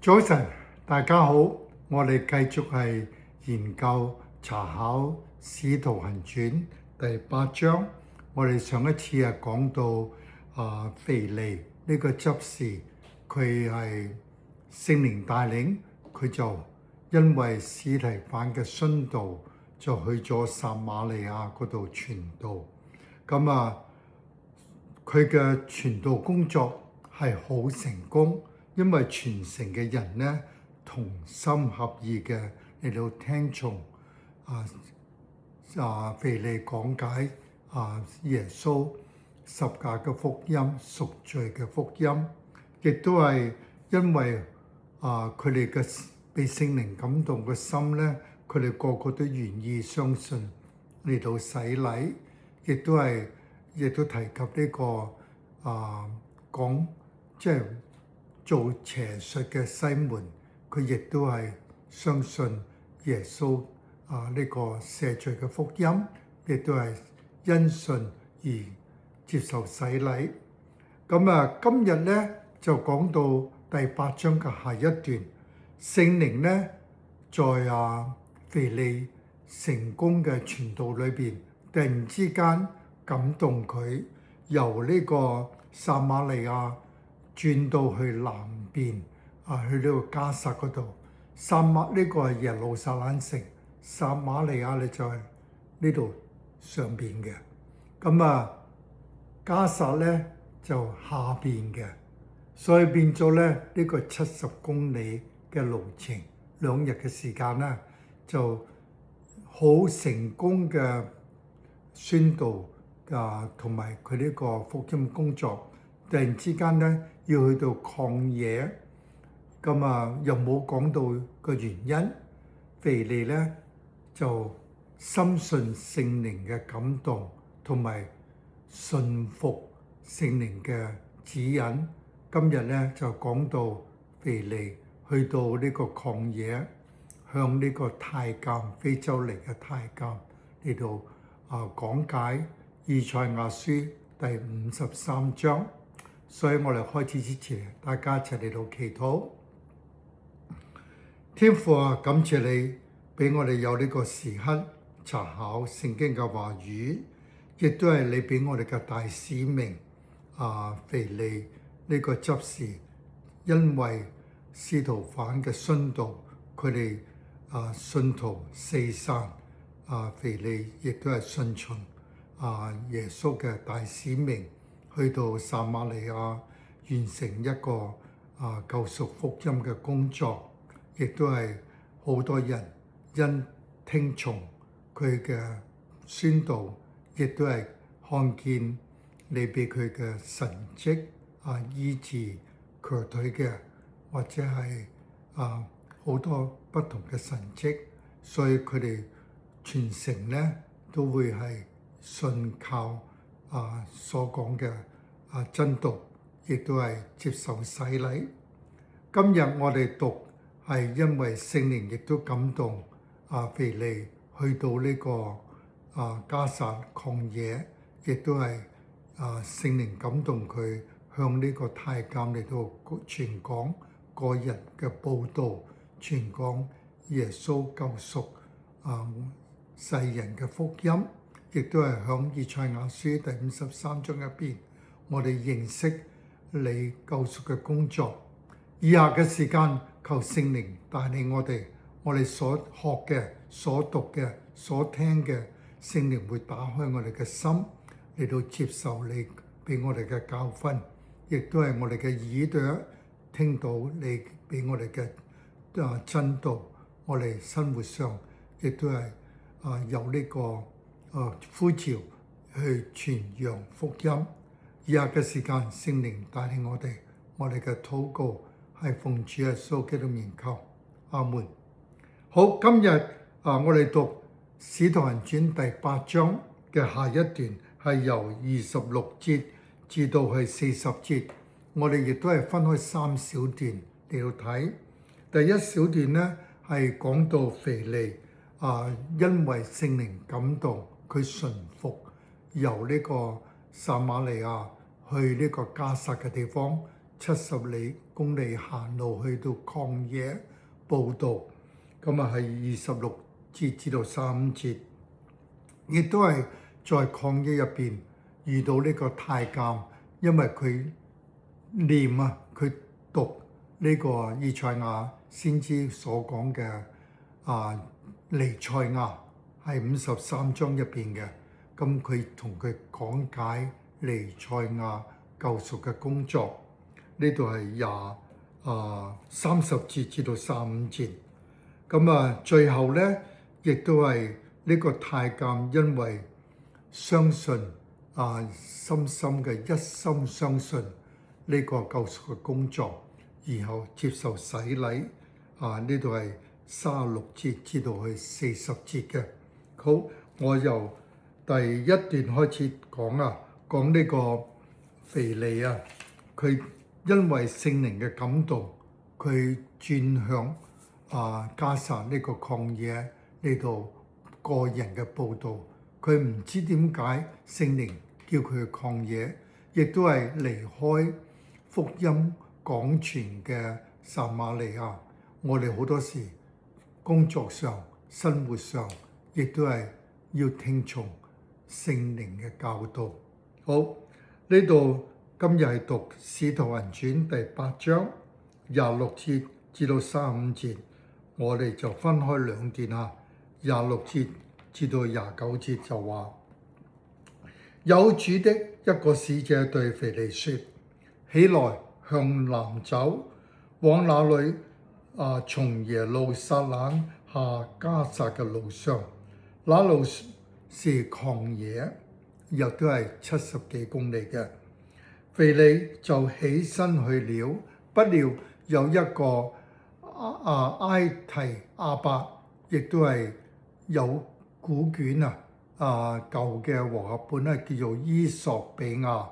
早晨，大家好，我哋繼續係研究查考《使徒行傳》第8章。我哋上一次講到腓利呢個執事，佢係聖靈帶領，佢就因為司提反嘅殉道，就去咗撒瑪利亞嗰度傳道。佢嘅傳道工作係好成功，因為全城嘅人呢同心合意嘅嚟到聽從腓利講解耶穌十架嘅福音、贖罪嘅福音，亦都係因為佢哋嘅被聖靈感動嘅心呢，佢哋個個都願意相信嚟到洗禮，亦都提及呢個講即係做邪術嘅西門，佢亦都係相信耶穌呢個赦罪嘅福音，亦都係因信而接受洗禮。今日咧就講到第8章嘅下一段，聖靈咧在腓利成功嘅傳道裏邊，突然之間感動佢，由呢個撒瑪利亞轉到去南邊去呢個加撒嗰度。呢個係耶路撒冷城，撒瑪利亞咧就係呢度上邊嘅。加撒咧就下邊嘅，所以變咗咧呢個70公里嘅路程，2日嘅時間啦，就好成功嘅宣道同埋佢呢個福音工作。突然之間咧要去到曠野，又冇講到個原因。腓利咧就深信聖靈嘅感動，同埋順服聖靈嘅指引。今日咧就講到腓利去到呢個曠野，向呢個太監，非洲嚟嘅太監嚟到講解以賽亞書第53章。所以我哋開始之前，大家一齊嚟到祈禱。天父感謝你俾我哋有呢個時刻查考聖經嘅話語，亦都係你俾我哋嘅大使命。腓利呢個執事，因為司提反嘅殉道，佢哋信徒四散，腓利亦都係順從耶穌嘅大使命，去到撒瑪利亞完成一個救贖福音嘅工作，亦都係好多人因聽從佢嘅宣導，亦都係看見你俾佢嘅神蹟醫治瘸腿嘅，或者係好多不同嘅神蹟，所以佢哋全城咧都會係信靠所講嘅真道，亦都係接受洗禮。今日我哋讀係因為聖靈亦都感動腓利去到呢個加撒曠野，亦都係聖靈感動佢向呢個太監嚟到傳講個人嘅報導，傳講耶穌救贖世人嘅福音，亦都係響以賽亞書第53章入邊，我哋認識你救贖嘅工作。以下嘅時間，求聖靈帶領我哋所學嘅、所讀嘅、所聽嘅，聖靈會打開我哋嘅心嚟到接受你俾我哋嘅教訓，亦都係我哋嘅耳朵聽到你俾我哋嘅真道。我哋生活上亦都係有呢個呼召去傳揚福音。以下嘅時間，聖靈帶領我哋嘅禱告係奉主耶穌基督名求，阿門。好，今日我哋讀《使徒行傳》第8章嘅下一段，係由26節至到係40節。我哋亦都係分開3小段嚟到睇。第一小段呢係講到腓利因為聖靈感動，佢順服由呢個撒瑪利亞去呢個加撒嘅地方， 70公里行路去到曠野佈道。咁啊係26節至到35節，亦都係在曠野入邊遇到呢個太監，因為佢念佢讀呢個以賽亞先知所講嘅彌賽亞係53章入邊嘅，咁佢同佢講解彌賽亞救贖嘅工作。呢度係30節至到35節。咁最後咧，亦都係呢個太監因為相信深深嘅一心相信呢個救贖嘅工作，然後接受洗禮。呢度係36節至到去40節嘅。好，我由第一段開始講呢個腓利佢因為聖靈嘅感動，佢轉向加撒呢個曠野呢度個人嘅佈道。佢唔知點解聖靈叫佢去曠野，亦都係離開福音廣傳嘅撒瑪利亞。我哋好多時工作上、生活上，亦都係要聽從聖靈嘅教導。好，呢度今日係讀《使徒行傳》第8章26節至到35節，我哋就分開兩段26節至到29節就話：有主的一個使者對腓利說：起來，向南走，往那裏從耶路撒冷下加撒嘅路上，那路是曠野，又都係70幾公里嘅。腓利就起身去了，不料有一個埃提阿伯，亦都係有古卷舊嘅和合本咧，叫做伊索比亞，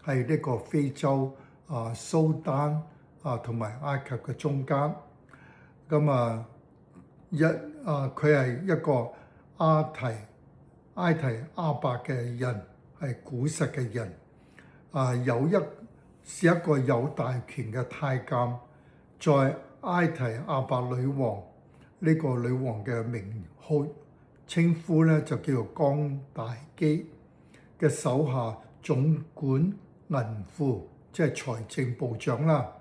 係呢個非洲蘇丹同埋埃及嘅中間。咁佢係一個埃提阿伯嘅人，係古實嘅人。是一個有大權嘅太監，在埃提阿伯女王呢個女王嘅名號稱呼咧，就叫做江大基嘅手下總管銀庫，即係財政部長啦。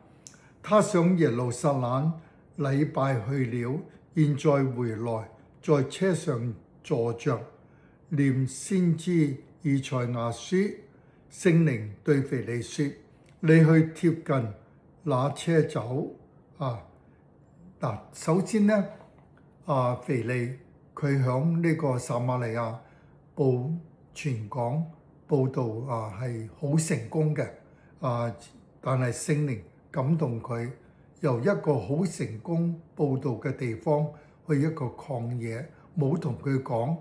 他上耶路撒冷禮拜去了，現在回來，在車上坐着念先知以賽亞書。聖靈對腓利說：你去貼近那車走。首先咧，腓利佢響呢個撒瑪利亞傳講佈道係好成功嘅。但係聖靈感動佢，由一個好成功佈道嘅地方去一個曠野，冇同佢講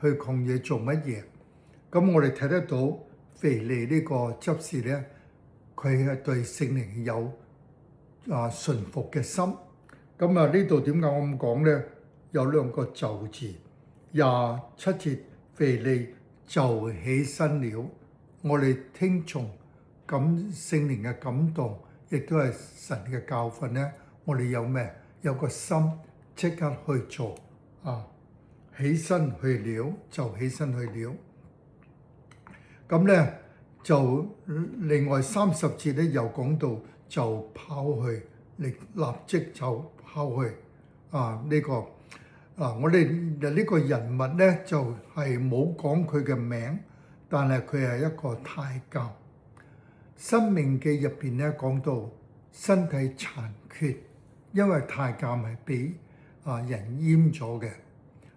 去曠野做乜嘢。咁我哋睇得到腓利呢個執事咧，佢係對聖靈有順服嘅心。咁呢度點解我咁講咧？有兩個就字，27節腓利就起身了。我哋聽從聖靈嘅感動，亦都係神嘅教訓咧。我哋有個心即刻去做起身去了，就起身去了。咁咧就另外30節咧又講到就跑去，立即就跑去我哋呢個人物咧就係冇講佢嘅名，但係佢係一個太監。申命記入邊咧講到身體殘缺，因為太監係俾人閹咗嘅，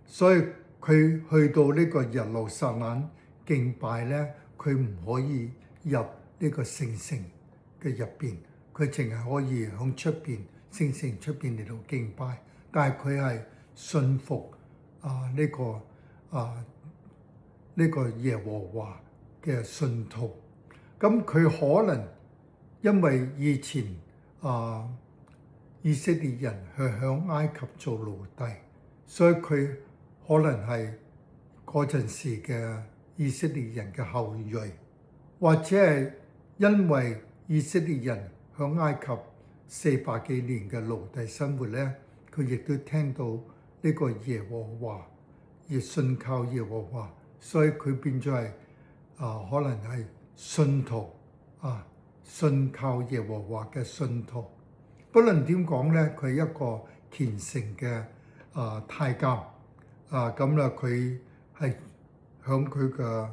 所以佢去到呢個耶路撒冷敬拜咧，佢唔可以入呢個聖城嘅入邊，佢淨係可以響出邊聖城出邊嚟到敬拜。但係佢係信服呢個耶和華嘅信徒。咁佢可能因為以前以色列人去向埃及做奴隸，所以佢可能係嗰陣時嘅以色列人嘅後裔，或者係因為以色列人喺埃及400幾年嘅奴隸生活咧，佢亦都聽到呢個耶和華，亦信靠耶和華，所以佢變咗係可能係信徒信靠耶和華嘅信徒。不論點講咧，佢係一個虔誠嘅太監咁啦，佢係響佢嘅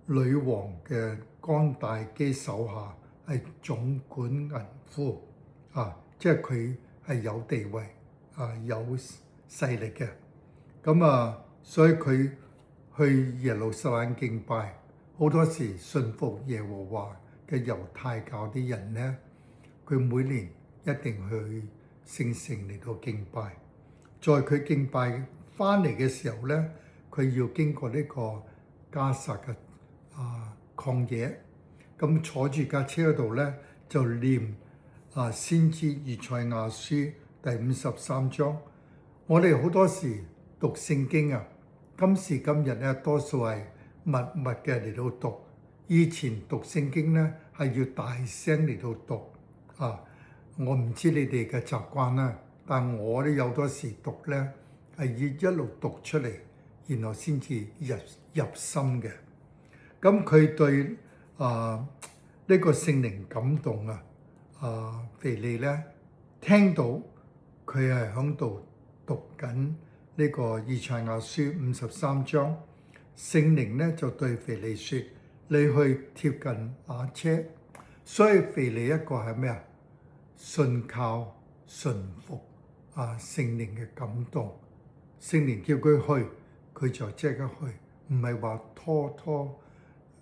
女王嘅干大基手下，係總管銀庫即係佢係有地位有勢力嘅。咁所以佢去耶路撒冷敬拜，好多時信服耶和華嘅猶太教啲人咧，佢每年一定去聖城嚟到敬拜。在佢敬拜翻嚟嘅時候咧，佢要經過呢個迦薩嘅曠野，咁坐住架車嗰度咧就念先知以賽亞書第53章。我哋好多時讀聖經今時今日咧多數係默默嘅嚟到讀，以前讀聖經咧係要大聲嚟到讀我唔知你哋嘅習慣啦，但我哋有多時讀咧係要一路讀出嚟，然後先至入心嘅。咁佢對呢個聖靈感動腓利咧聽到佢係喺度讀緊呢個以賽亞書53章，聖靈咧就對腓利說：你去貼近那車。所以腓利一個係咩信靠順服聖靈嘅感動，聖靈叫佢去，佢就即刻去，唔係話拖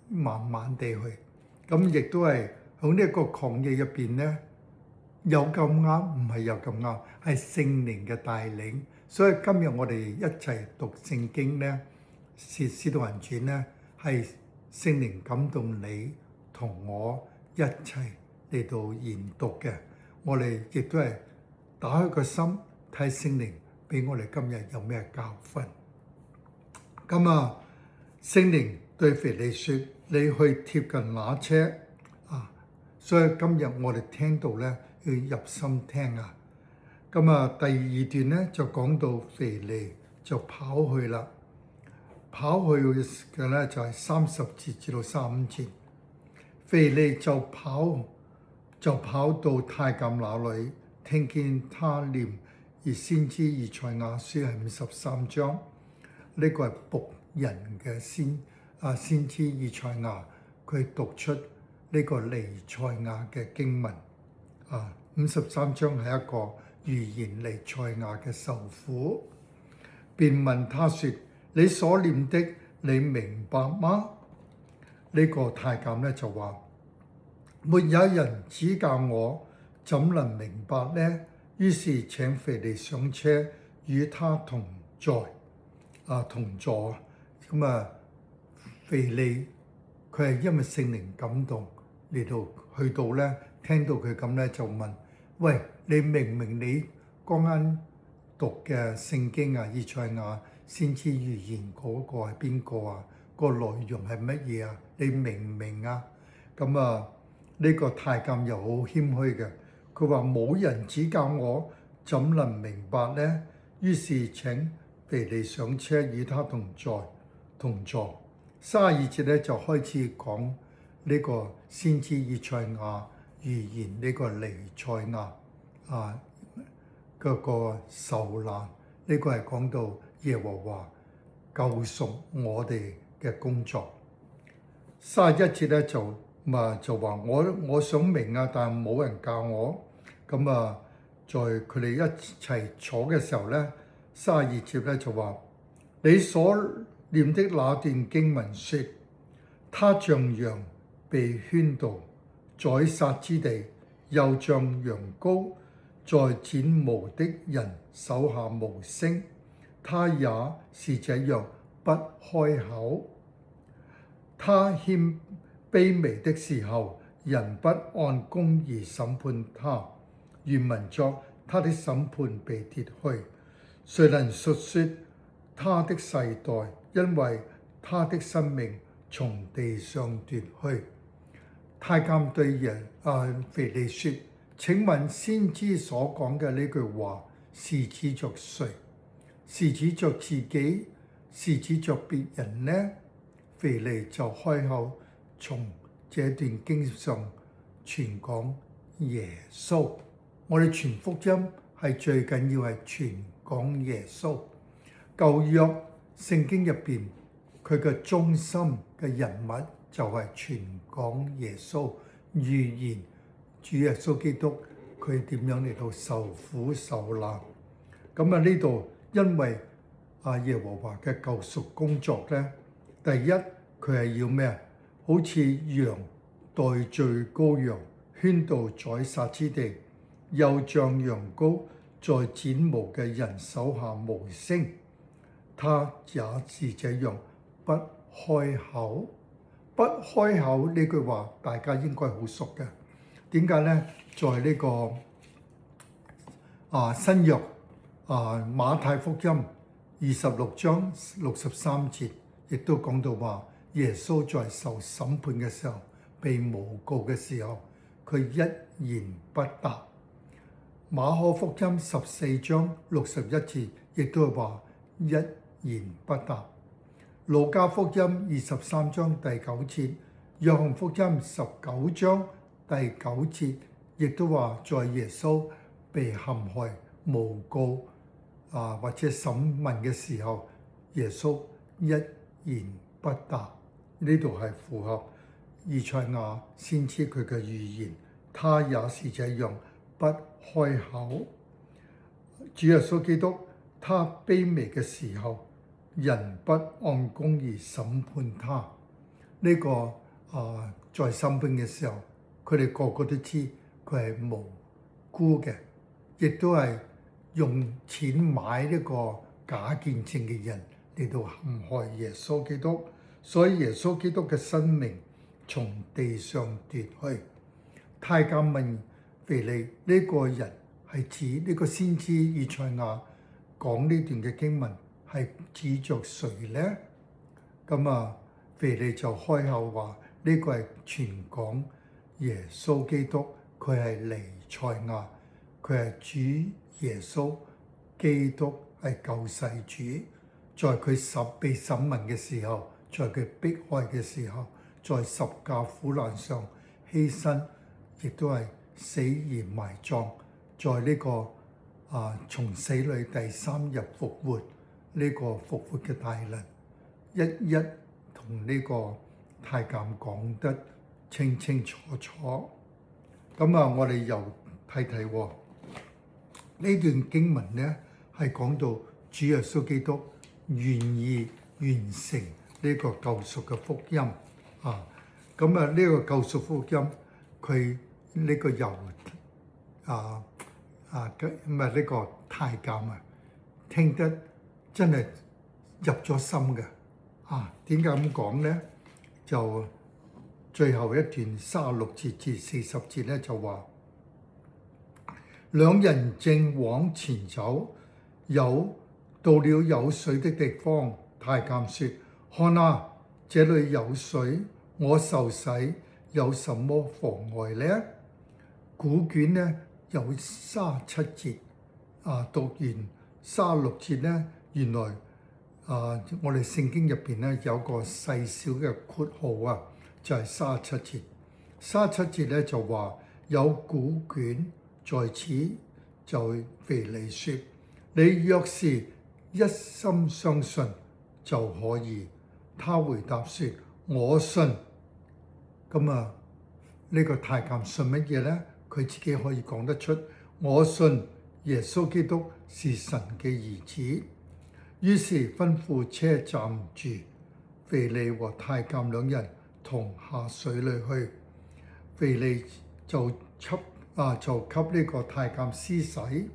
慢慢地去。咁亦都係喺呢一個曠野入邊咧，有咁啱，唔係有咁啱，係聖靈嘅帶領。所以今日我哋一齊讀聖經咧，使徒行傳咧，係聖靈感動你同我一齊嚟到研讀嘅。我哋亦都係打開個心睇聖靈俾我哋今日有咩教訓。咁聖靈對腓利說：你去貼近那車所以今日我哋聽到咧要入心聽咁第二段咧就講到腓利就跑去啦，跑去嘅咧就係30節至到35節。腓利就跑到太監那裡，聽見他念而先知以賽亞書係53章。呢個係僕人嘅先知以賽亞，佢讀出呢個彌賽亞嘅經文53章係一個預言彌賽亞嘅受苦。便問他說：你所念的你明白嗎？呢個太監咧就話：沒有人指教我，怎能明白呢？於是請腓利上車，與他同在同坐。腓利佢係因為聖靈感動嚟到去到咧，聽到佢咁咧就問：喂，你明唔明你剛啱讀嘅聖經以賽亞先知預言嗰個係邊個個內容係乜嘢你明唔明呢個太監又好謙虛嘅，佢話冇人指教我，怎能明白呢？於是請腓利上車，與他同坐。32節咧就開始講呢個先知以賽亞預言呢個彌賽亞嗰個受難，呢個係講到耶和華救贖我哋嘅工作。31節咧就話我想明但係冇人教我。在佢哋一齊坐嘅時候咧，32節咧就話：你所念的那段經文說，他像羊被圈導，宰殺之地，又像羊羔在剪毛的人手下無聲，他也是這樣不開口。他卑微的時候，人不按公義審判他。原文作：他的審判被奪去，誰能述說他的世代？因為他的生命從地上奪去。太監對腓利說：請問先知所講嘅呢句話是指着誰？是指着自己？是指着別人呢？腓利就開口從這段經上傳講耶穌。我哋傳福音係最緊要係傳講耶穌。舊約聖經入邊佢嘅中心嘅人物就係傳講耶穌，預言主耶穌基督佢點樣嚟到受苦受難。咁啊呢度因為耶和華嘅救贖工作咧，第一佢係要咩啊？好似羊代罪羔羊，圈到宰殺之地，又像羊羔在剪毛嘅人手下無聲。他也是這樣不開口。不開口呢句話大家應該好熟嘅。點解咧？在呢個新約馬太福音26章63節，亦都講到話耶穌在受審判嘅時候，被誣告嘅時候，佢一言不答。馬可福音14章61節，亦都係話一言不答。路加福音23章第9節，約翰福音19章第9節，亦都話在耶穌被陷害、誣告或者審問嘅時候，耶穌一言不答。呢度係符合以賽亞先知佢嘅預言，他也是這樣不開口。主耶穌基督他卑微嘅時候，人不按公義審判他。呢個在審判嘅時候，佢哋個個都知佢係無辜嘅，亦都係用錢買呢個假見證嘅人嚟到陷害耶穌基督，所以耶穌基督嘅生命從地上奪去。太監問腓利，呢個人係指呢個先知以賽亞講呢段嘅經文係指着誰呢？咁腓利就開口話呢個係傳講耶穌基督，佢係彌賽亞，佢係主耶穌基督，係救世主。在佢被審問嘅時候，在佢迫害嘅時候，在十架苦難上犧牲，亦都係死而埋葬，在呢個從死裏第3日復活，呢個復活嘅大能，一一同呢個太監講得清清楚楚。咁我哋又睇睇呢段經文咧，係講到主耶穌基督願意完成呢個救贖嘅福音呢個救贖福音，佢呢個猶呢個太監聽得真係入咗心嘅。點解咁講咧？就最後一段36節至40節咧，就話兩人正往前走，到了有水的地方，太監說：看啊，這裏有水，我受洗有什麼妨礙呢？古卷呢有37節，讀完36節咧，原來我哋聖經入邊咧有個細小嘅括號就係37節。37節咧就話有古卷在此，就腓利說：你若是一心相信就可以。他回答說：我信。咁呢個太監信乜嘢咧？佢自己可以講得出，我信耶穌基督是神嘅兒子。於是吩咐車站住，腓利和太監兩人同下水裏去。腓利就給呢個太監施洗，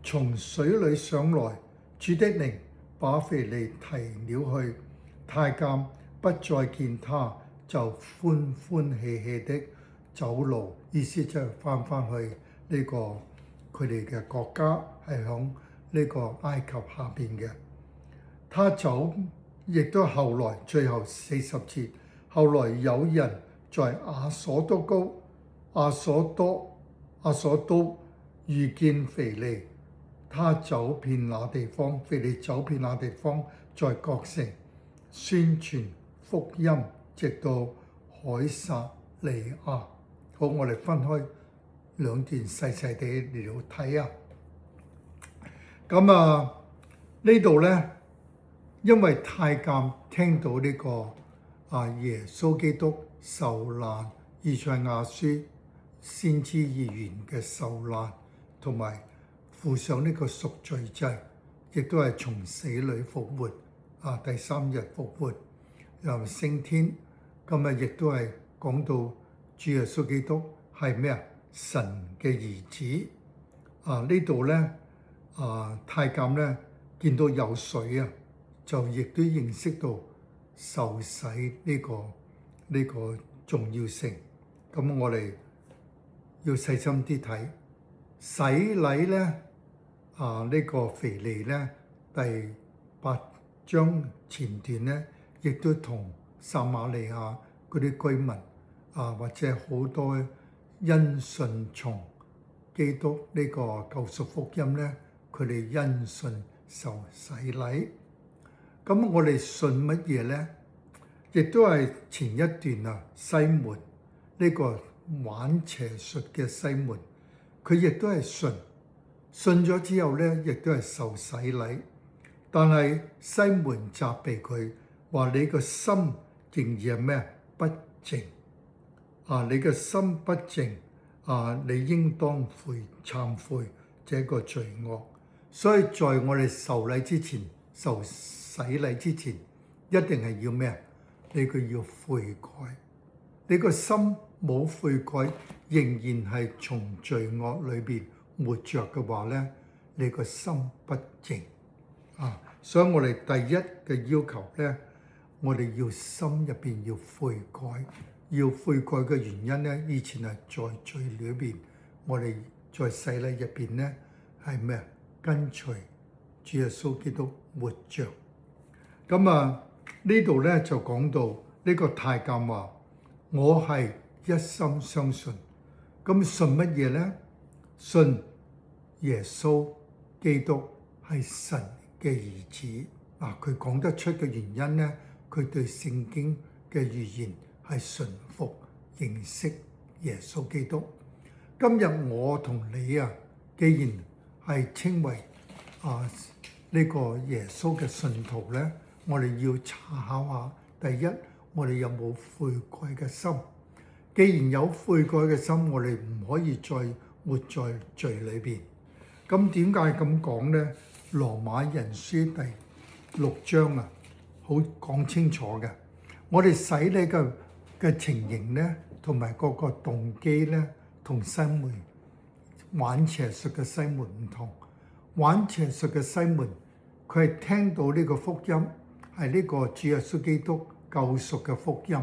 從水裏上來，主的靈把腓利提了去。太監不再見他，就歡歡喜喜的走路，意思就係翻去呢個佢哋嘅國家，係響呢個埃及下邊嘅。他走，亦都後來最後40節，後來有人在亞索多所都遇見腓利，他走遍那地方，腓利走遍那地方，在各城宣傳福音，直到凱撒利亞。好，我哋分開兩段細細地嚟到睇啊。咁呢度咧，因為太監聽到呢個耶穌基督受難，以賽亞書先知預言嘅受難，同埋付上呢個贖罪祭，亦都係從死裏復活，第3日復活又升天。今日亦都係講到主耶穌基督係咩啊？神嘅兒子。呢度咧，太監咧見到有水啊，就亦都認識到受洗呢個重要性。咁我哋要細心啲睇洗禮咧。呢個腓利咧，第8章前段咧，亦都同撒瑪利亞嗰啲居民或者好多因信從基督呢個救贖福音咧，佢哋因信受洗禮。咁我哋信乜嘢咧？亦都係前一段西門呢個玩邪術嘅西門，佢亦都係信咗之後咧，亦都係受洗禮。但係西門責備佢話：你個心仍然係咩？不淨。你個心不淨，你應當懺悔這個罪惡。所以在我哋受禮之前，受洗禮之前，一定係要咩？你個要悔改。你個心冇悔改，仍然係從罪惡裏邊活着嘅話咧，你個心不淨。所以我哋第一嘅要求咧，我哋要心入邊要悔改。要悔改嘅原因咧，以前係在罪裏邊，我哋在洗禮入邊咧係咩？跟隨主耶穌基督活着。咁呢度咧就講到呢個太監話：我係一心相信。咁信乜嘢咧？信耶穌基督係神嘅兒子。佢講得出嘅原因咧，佢對聖經嘅預言係順服認識耶穌基督。今日我同你既然係稱為呢個耶穌嘅信徒咧，我哋要查考下，第一，我哋有冇悔改嘅心？既然有悔改嘅心，我哋唔可以再活在罪裏邊。咁點解咁講咧？羅馬人書第6章好講清楚嘅。我哋洗禮嘅情形咧，同埋個動機咧，同西門玩邪術嘅西門唔同。玩邪術嘅西門，佢係聽到呢個福音，係呢個主耶穌基督救贖嘅福音，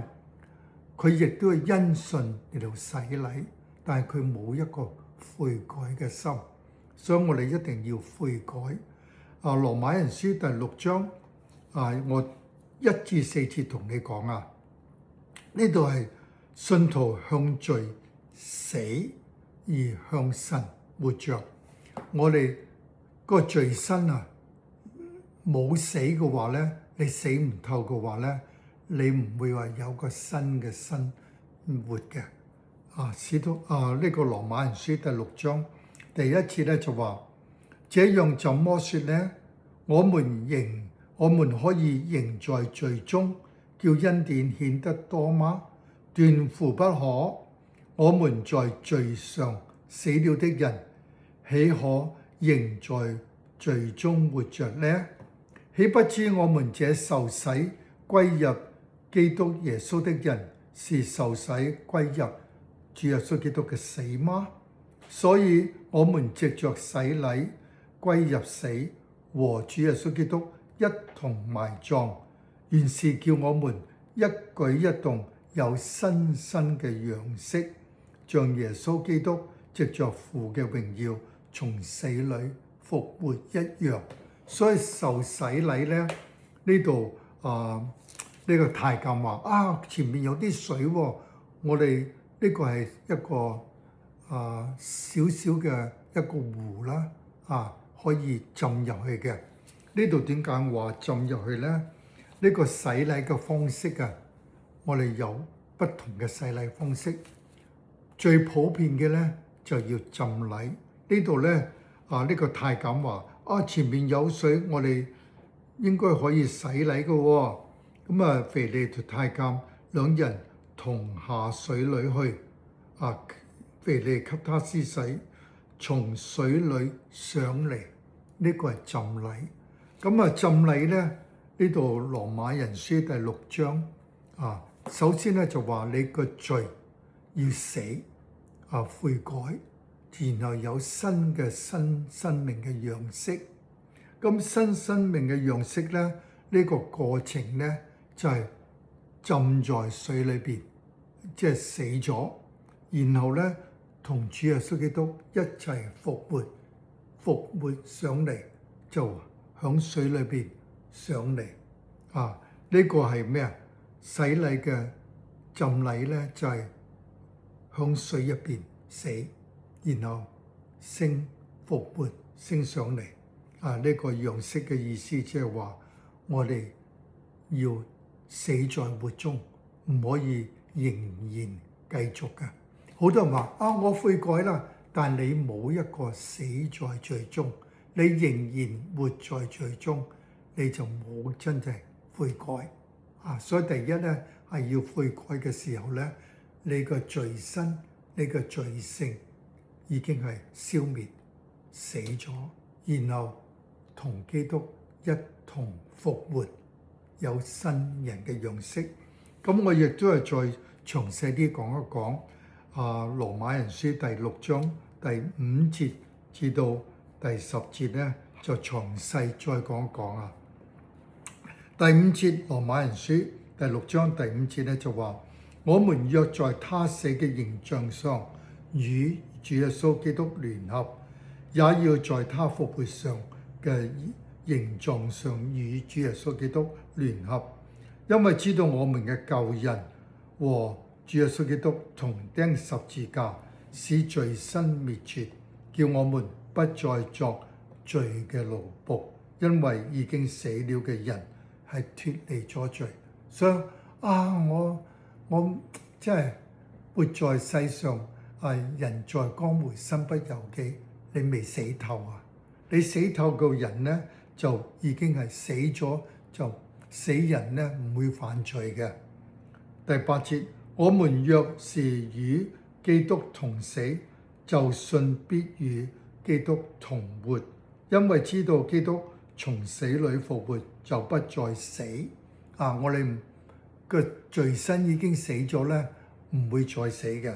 佢亦都係因信嚟到洗禮，但係佢冇一個悔改嘅心，所以我哋一定要悔改。羅馬人書第6章，我1至4節同你講呢度係信徒向罪死而向神活着。我哋個罪身冇死嘅話咧，你死唔透嘅話咧，你唔會話有個新嘅身活嘅。呢個羅馬人書第6章第1節咧就話：這樣怎麼說呢？我們可以仍在罪中，叫恩典顯得多嗎？斷乎不可。我們在罪上死了的人，豈可仍在罪中活着呢？豈不知我們這受洗歸入基督耶穌的人，是受洗歸入主耶穌基督嘅死嗎？所以我們藉着洗禮歸入死，和主耶穌基督一同埋葬，原是叫我們一舉一動有新生嘅樣式，像耶穌基督藉着父嘅榮耀從死裏復活一樣。所以受洗禮咧，呢度呢個太監話前面有啲水喎，我哋呢個係一個少少嘅一個湖啦，可以浸入去嘅。呢度點解話浸入去呢？呢個洗禮嘅方式我哋有不同嘅洗禮方式。最普遍嘅呢就要浸禮。呢度呢，呢個太監話前面有水，我哋應該可以洗禮嘅喎。咁腓利同太監兩人同下水裏去。腓利給他施洗，從水裏上嚟，呢個係浸禮。浸禮呢，呢度羅馬人書第6章首先咧就話你個罪要死悔改，然後有新嘅生命嘅樣式。咁新生命嘅樣式咧，呢個過程咧就係浸在水裏邊，即係死咗，然後咧同主耶穌基督一齊復活上嚟，就響水裏邊上嚟。呢個係咩啊？洗禮嘅浸禮咧就係響水入邊死，然後復活升上嚟。呢個樣式嘅意思即係話我哋要死在活中，唔可以仍然繼續嘅。好多人話我悔改啦，但你冇一個死在罪中，你仍然活在罪中，你就冇真正悔改。所以第一咧係要悔改嘅時候咧，你個罪身、你個罪性已經係消滅死咗，然後同基督一同復活，有新人嘅樣式。咁我亦都係再詳細啲講一講羅馬人書第6章第5節至到第10節咧，就詳細再講一講第5節羅馬人書第6章第5節咧就話：我們若在他死嘅形象上與主耶穌基督聯合，也要在他復活上嘅形狀上與主耶穌基督聯合，因為知道我們嘅舊人和主耶穌基督同釘十字架，使罪身滅絕，叫我們不再作罪嘅奴僕，因為已經死了嘅人係脫離咗罪。所以我真係活在世上，人在江湖身不由己。你未死透啊！你死透個人呢，就已經係死咗，就死人呢唔會犯罪嘅。第8節，我們若是與基督同死，就信必與基督同活，因為知道基督從死裏復活，就不再死。我哋個罪身已經死咗咧，唔會再死嘅。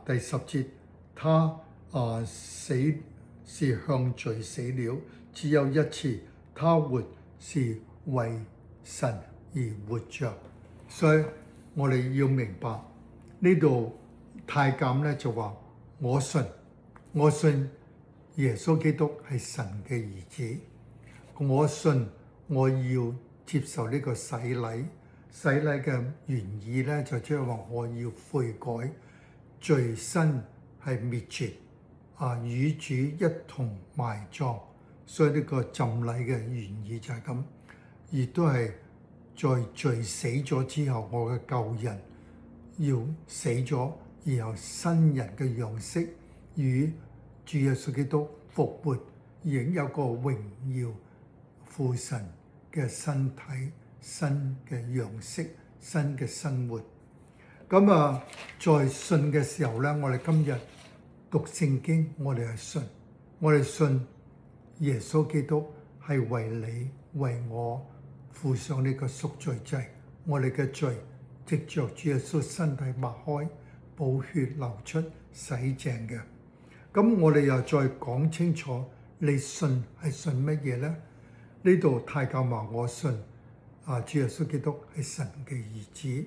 第10節，他死是向罪死了，只有一次；他活是為神而活着。所以我哋要明白呢度太監咧就話：我信耶穌基督係神嘅兒子，我信我要接受呢個洗禮。洗禮嘅原意咧就即係話我要悔改，罪身係滅絕，與主一同埋葬。所以呢個浸禮嘅原意就係咁，亦都係在罪死咗之後，我嘅舊人要死咗，然後新人嘅樣式與主耶穌基督復活，影有個榮耀父神嘅身體、新嘅樣式、新嘅生活。在信嘅時候咧，我哋今日讀聖經，我哋係信耶穌基督係為你為我付上呢個贖罪祭，我哋嘅罪藉着主耶穌身體擘開，寶血流出，洗淨嘅。咁我哋又再講清楚，你信係信乜嘢呢？呢度太監話我信主耶穌基督係神嘅兒子。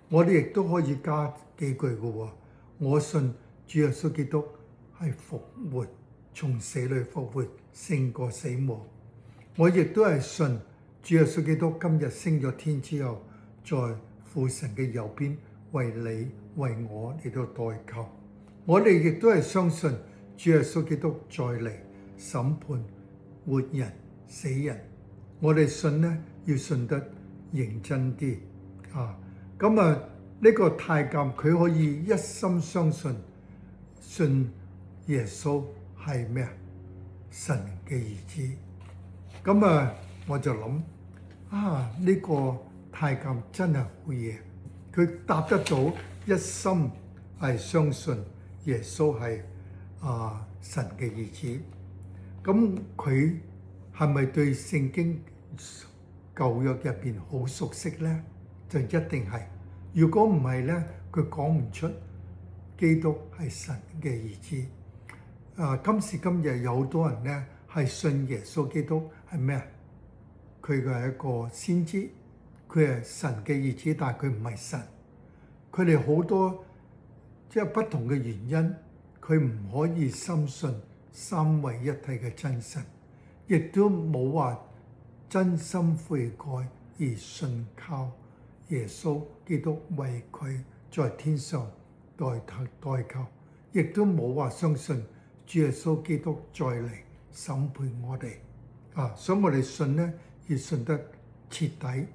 我哋亦都可以加幾句嘅喎，我信主耶穌基督係復活，從死裏復活，勝過死亡。我亦都係信主耶穌基督今日升咗天之後，在父神嘅右邊為你為我嚟到代求。我哋亦都係相信主耶穌基督再嚟審判活人死人。我哋信呢，要信得認真啲啊！咁啊，呢個太監佢可以一心相信，信耶穌係咩啊？神嘅兒子。咁啊，我就諗啊，呢個太監真係好嘢，佢答得到，一心係相信耶穌係神嘅兒子。咁佢係咪對聖經舊約入邊好熟悉呢？就一定係。如果唔係呢，佢講唔出基督係神嘅兒子。今時今日有好多人呢係信耶穌基督係咩啊？佢係一個先知，佢係神嘅兒子，但係佢唔係神。佢哋好多即係不同嘅原因，佢唔可以深信三位一體嘅真神，亦都冇話真心悔改而信靠耶穌基督為佢在天上代求，亦都冇話相信主耶穌基督再嚟審判我哋所以我哋信呢，要信得徹底。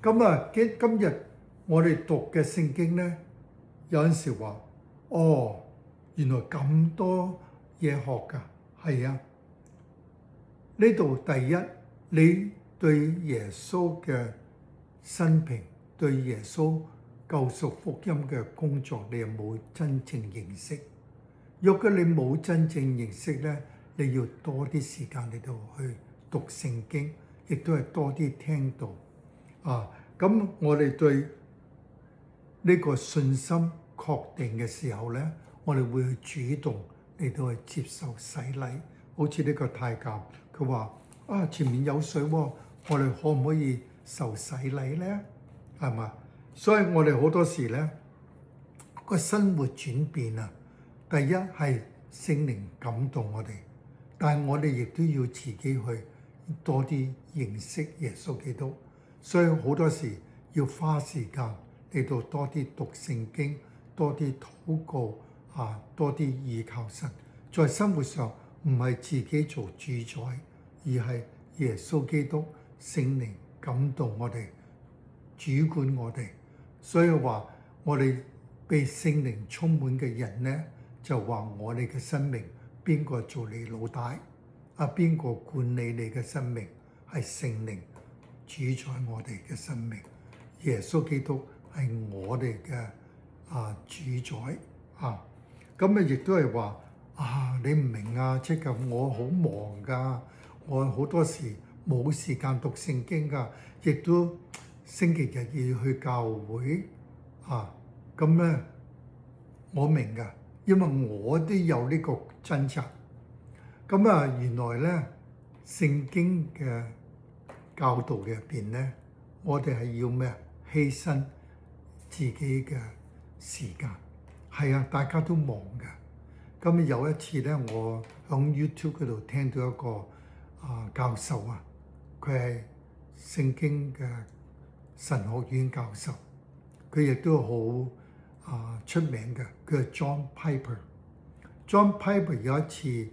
咁啊，今日我哋讀嘅聖經呢，有陣時話原來咁多嘢學㗎。係啊，呢度第一，你對耶穌嘅生平，對耶穌救贖福音嘅工作，你有冇真正認識？若果你冇真正認識呢，你要多啲時間嚟到去讀聖經，亦都係多啲聽道咁我哋對呢個信心確定嘅時候呢，我哋會去主動嚟到去接受洗禮。好似呢個太監，佢話前面有水喎，我哋可唔可以受洗禮呢？係嘛？所以我哋好多時呢個生活轉變啊，第一係聖靈感動我哋，但係我哋亦都要自己去多啲認識耶穌基督。所以好多時要花時間嚟到多啲讀聖經，多啲禱告多啲依靠神。在生活上唔係自己做主宰，而係耶穌基督聖靈感動我哋，主管我哋。所以話我哋被聖靈充滿嘅人呢，就話我哋嘅生命邊個做你老大邊個管理你嘅生命？係聖靈主宰我哋嘅生命。耶穌基督係我哋嘅主宰咁亦都係話你唔明即係我好忙㗎，我好多時冇時間讀聖經㗎，亦都星期日要去教會咁咧，我明㗎，因為我都有呢個掙扎。咁原來咧聖經嘅教導嘅入邊咧，我哋係要咩？犧牲自己嘅時間。係啊，大家都忙㗎。咁有一次咧，我喺 YouTube 嗰度聽到一個教授佢係聖經嘅神學院教授，佢亦都好出名嘅，佢係 John Piper。John Piper 有一次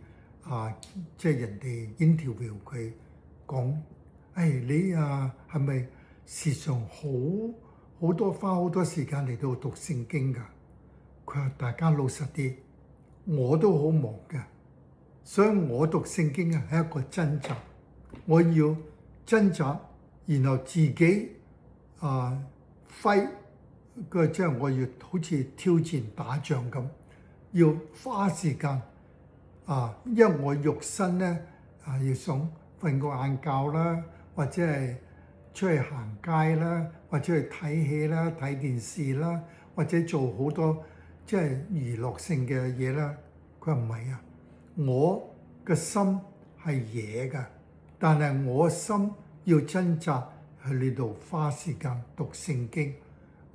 即係人哋 interview 佢講，你係咪時常好多花好多時間嚟到讀聖經㗎？佢話大家老實啲，我都好忙㗎，所以我讀聖經係一個掙扎，我要掙扎，然後自己揮即係我要好似挑戰打仗咁，要花時間因為我肉身咧要想瞓個晏覺啦，或者係出去行街啦，或者去睇戲啦、睇電視啦，或者做好多即係娛樂性嘅嘢啦。佢話唔係我嘅心係野㗎，但係我心要掙扎去呢度花時間讀聖經，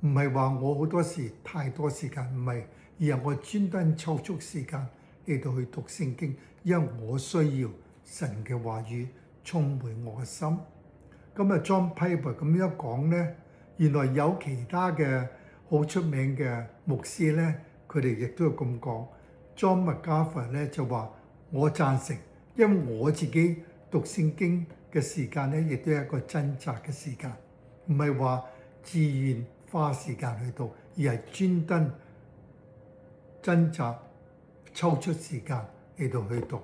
唔係話我好多時太多時間，唔係，而係我專登抽足時間嚟到去讀聖經，因為我需要神嘅話語充滿我嘅心。咁John Piper 咁樣講咧，原來有其他嘅好出名嘅牧師咧，佢哋亦都有咁講。John MacArthur 咧就話我贊成，因為我自己讀聖經嘅時間咧，亦都係一個掙扎嘅時間，唔係話自願花時間去讀，而係專登掙扎抽出時間嚟到去讀。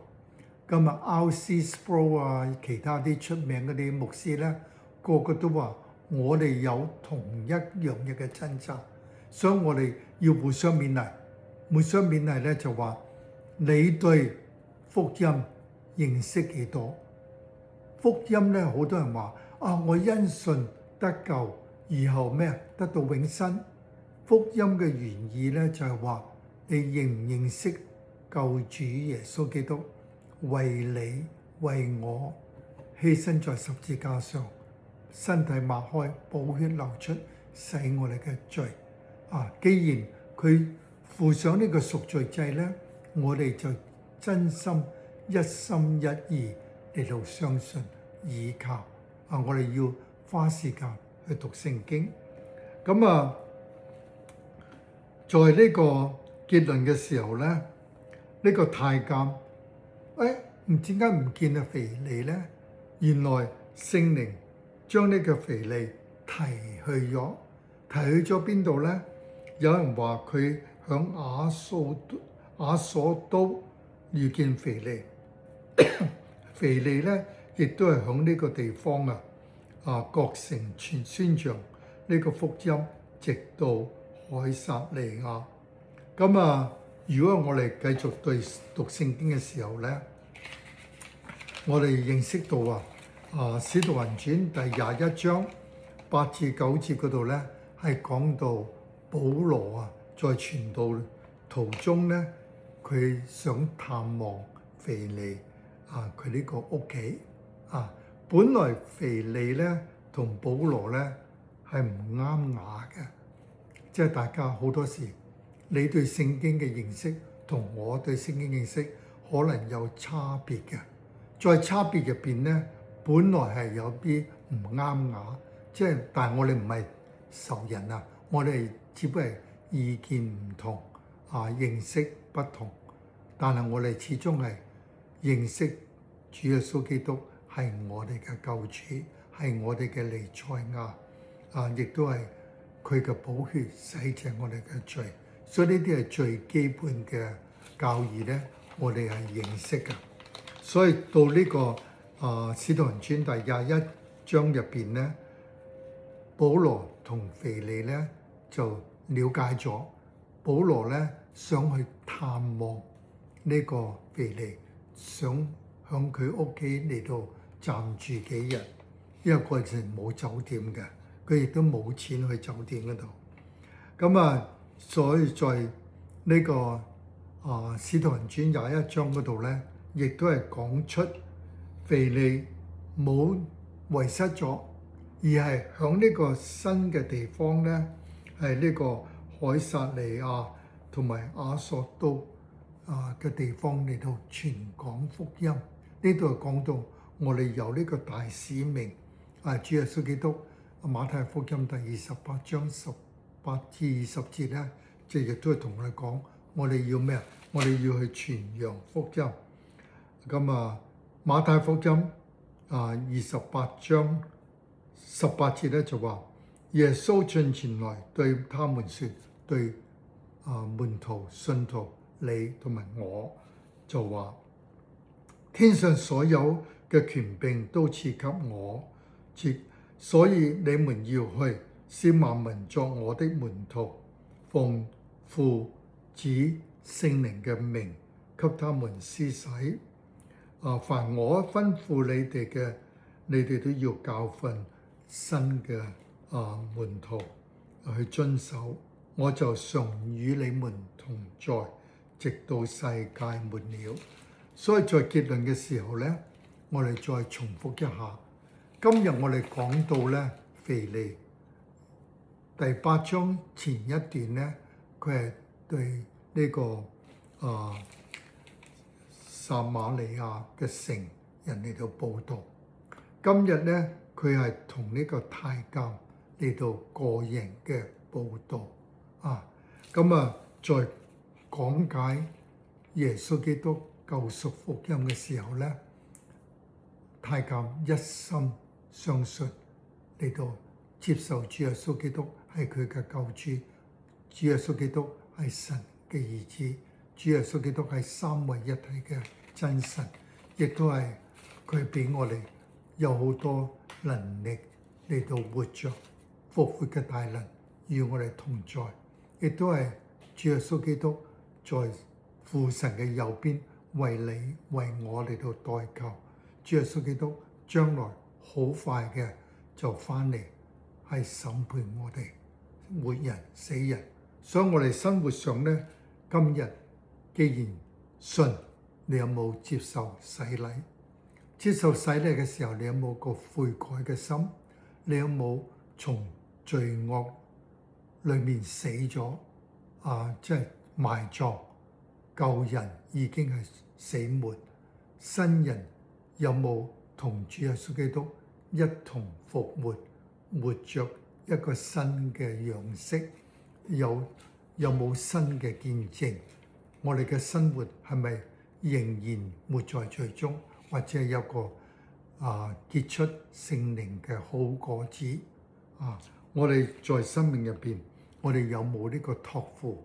今日 R.C. Sproul 啊，其他啲出名嗰啲牧師咧，個個都話我哋有同一樣嘢嘅掙扎，所以我哋要互相勉勵。互相勉勵咧就話你對福音認識幾多？福音咧好多人話啊，我因信得救，然後咩得到永生。福音嘅原意咧就係話你認唔認識救主耶穌基督為你為我犧牲在十字架上，身體擘開，寶血流出，洗我哋嘅罪啊！既然佢付上呢個贖罪祭咧，我哋就真心一心一意嚟到相信倚靠啊！我哋要花時間去讀聖經。咁啊，在呢個結論嘅時候咧，呢個太監唔知點解唔見阿腓利咧？原來聖靈將呢個腓利提去咗邊度咧？有人話佢響亞索都遇見腓利，腓利咧亦都係響呢個地方各城宣揚呢個福音，直到凱撒利亞。咁如果我哋繼續讀聖經嘅時候咧，我哋認識到使徒行傳第21章8至9節嗰度咧，係講到保羅在傳道途中咧，佢想探望腓利佢呢個屋企本來腓利咧同保羅咧係唔啱牙嘅，即係大家好多時你對聖經嘅認識同我對聖經認識可能有差別嘅，在差別入邊咧，本來係有啲唔啱牙，即係但係我哋唔係仇人我哋只不過係意見唔同認識不同，但係我哋始終係認識主耶穌基督係我哋嘅救主，係我哋嘅彌賽亞亦都係佢嘅寶血洗淨我哋嘅罪，所以呢啲係最基本嘅教義咧，我哋係認識嘅。所以到呢個使徒行傳第21章入邊咧，保羅同腓利咧就了解咗，保羅咧想去探望呢個腓利，想向佢屋企嚟到暫住幾日，因為嗰陣時冇酒店嘅，佢亦都冇錢去酒店嗰度。咁所以在呢個使徒行傳21章嗰度咧，亦都係講出腓利冇遺失咗，而係響呢個新嘅地方咧，係呢個凱撒利亞同埋亞索都嘅地方嚟到傳講福音。呢度係講到我哋有呢個大使命主耶穌基督馬太福音第28章18至20節咧，即係亦都係同我哋講，我哋要咩？我哋要去傳揚福音。咁馬太福音28章18節咧就話，耶穌進前來對他們說，對門徒信徒你同埋我就話，天上所有嘅權柄都賜給我，所以你們要去，使萬民作我的門徒，奉父子聖靈嘅名給他們施洗。凡我吩咐你哋嘅，你哋都要教訓新嘅門徒去遵守。我就常與你們同在，直到世界末了。所以在結論嘅時候咧，我哋再重複一下。今日我哋講到咧，腓利第8章前一段咧，佢係對呢個撒瑪利亞嘅城人嚟到報道。今日咧，佢係同呢個太監嚟到個人嘅報道再講解耶穌基督救贖福音嘅時候咧，太監一心相信嚟到接受主耶穌基督係佢嘅救主，主耶穌基督係神嘅兒子，主耶穌基督係三位一體嘅真神，亦都係佢俾我哋有好多能力嚟到活着復活嘅大能與我哋同在，亦都係主耶穌基督在父神嘅右邊為你為我嚟到代求。主耶穌基督將來好快嘅就翻嚟，係審判我哋活人死人。所以我哋生活上咧，今日既然信，你有冇接受洗禮？接受洗禮嘅時候，你有冇個悔改嘅心？你有冇從罪惡裏面死咗？即係埋葬，舊人已經係死沒，新人有冇同主耶穌基督一同復活，活着一個新嘅樣式？有冇新嘅見證？我哋嘅生活係咪仍然活在罪中，或者有個結出聖靈嘅好果子？我哋在生命入邊，我哋有冇呢個託付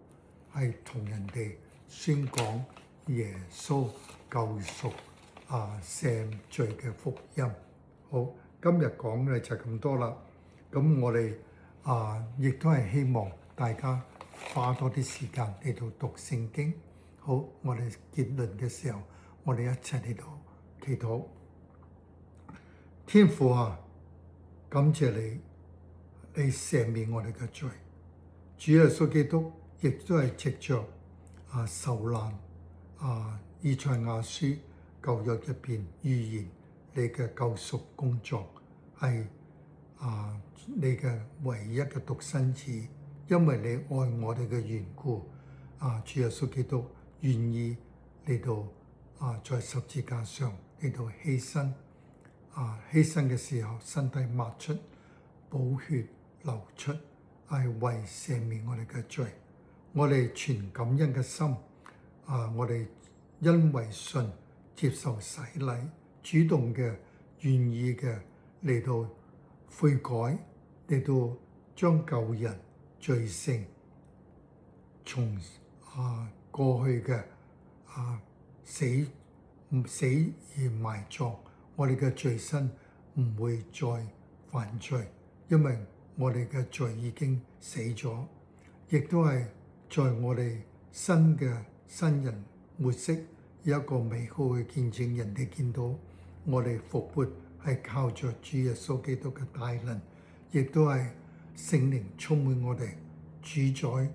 係同人哋宣講耶穌救贖赦罪嘅福音？好，今日講嘅就咁多啦。咁我哋亦都係希望大家花多啲時間嚟到讀聖經。好，我哋結論嘅時候，我哋一齊嚟到祈禱。天父啊，感謝你，你赦免我哋嘅罪。主耶穌基督亦都係藉着受難以賽亞書舊約入邊預言你嘅救贖工作係你嘅唯一嘅獨生子，因為你愛我哋嘅緣故，主耶穌基督願意嚟到在十字架上嚟到犧牲，犧牲嘅時候身體抹出，寶血流出，係為赦免我哋嘅罪。我哋全感恩嘅心，我哋因為信接受洗禮，主動嘅願意嘅嚟到悔改，嚟到將舊人罪性從過去嘅死而埋葬，我哋嘅罪身唔會再犯罪，因為我哋嘅罪已經死咗，亦都係在我哋新人活識有一個美好嘅見證，人哋見到我哋復活係靠着主耶穌基督嘅大能，亦都係聖靈充滿我哋，主宰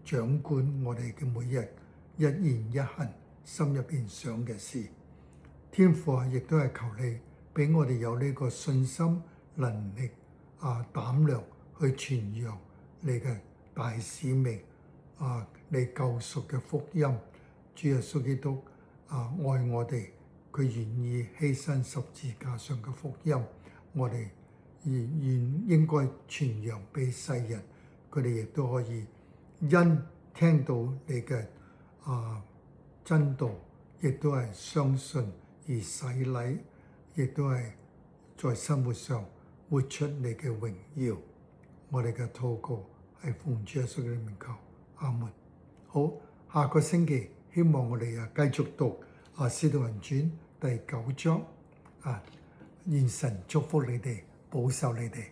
掌管我哋嘅每日一言一行，心入邊想嘅事。天父亦都係求你俾我哋有呢個信心、能力、膽量去傳揚你嘅大使命，你救贖嘅福音。主耶穌基督愛我哋，佢願意犧牲十字架上嘅福音，我哋應該傳揚俾世人，佢哋亦都可以因聽到你嘅真道，亦都係相信而洗禮，亦都係在生活上活出你嘅榮耀。我哋嘅禱告係奉主耶穌嘅名求，阿門。好，下個星期希望我哋繼續讀《使徒行傳》第9章。願神祝福你哋，保守你哋。